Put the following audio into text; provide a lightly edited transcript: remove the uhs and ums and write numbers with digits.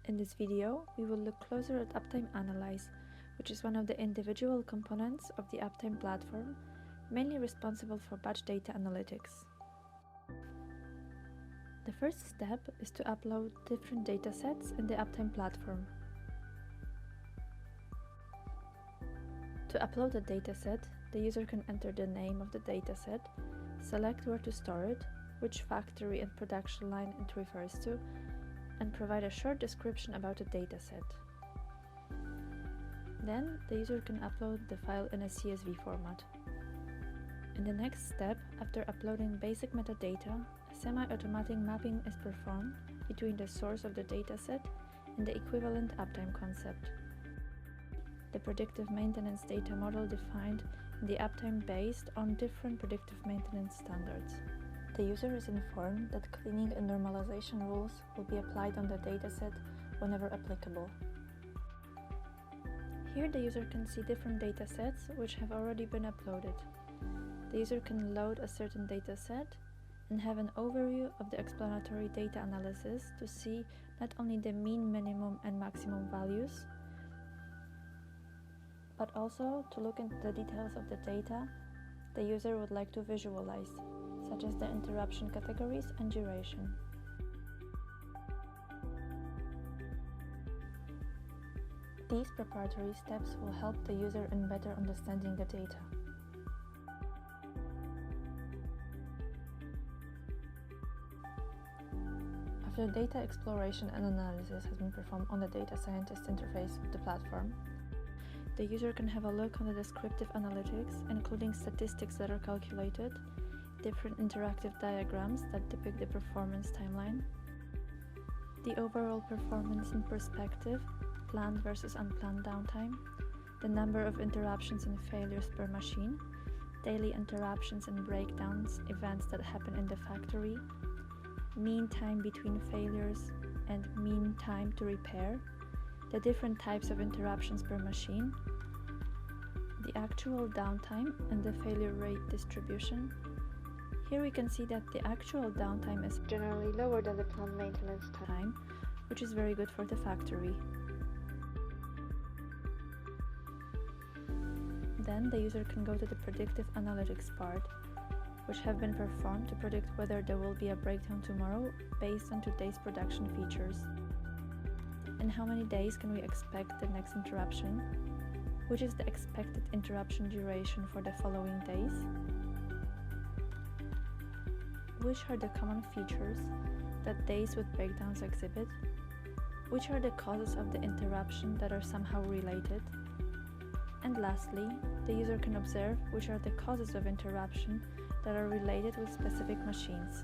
In this video, we will look closer at Uptime Analyze, which is one of the individual components of the Uptime platform, mainly responsible for batch data analytics. The first step is to upload different datasets in the Uptime platform. To upload a dataset, the user can enter the name of the dataset, select where to store it, which factory and production line it refers to, and provide a short description about the dataset. Then, the user can upload the file in a CSV format. In the next step, after uploading basic metadata, a semi-automatic mapping is performed between the source of the dataset and the equivalent uptime concept. The predictive maintenance data model defined in the uptime based on different predictive maintenance standards. The user is informed that cleaning and normalization rules will be applied on the dataset whenever applicable. Here the user can see different datasets which have already been uploaded. The user can load a certain dataset and have an overview of the explanatory data analysis to see not only the mean, minimum and maximum values, but also to look into the details of the data the user would like to visualize, such as the interruption categories and duration. These preparatory steps will help the user in better understanding the data. After data exploration and analysis has been performed on the data scientist interface of the platform, the user can have a look on the descriptive analytics, including statistics that are calculated, different interactive diagrams that depict the performance timeline, the overall performance in perspective, planned versus unplanned downtime, the number of interruptions and failures per machine, daily interruptions and breakdowns, events that happen in the factory, mean time between failures and mean time to repair, the different types of interruptions per machine, the actual downtime and the failure rate distribution. Here we can see that the actual downtime is generally lower than the planned maintenance time, which is very good for the factory. Then the user can go to the Predictive Analytics part, which have been performed to predict whether there will be a breakdown tomorrow based on today's production features. In how many days can we expect the next interruption? Which is the expected interruption duration for the following days? Which are the common features that days with breakdowns exhibit? Which are the causes of the interruption that are somehow related? And lastly, the user can observe which are the causes of interruption that are related with specific machines.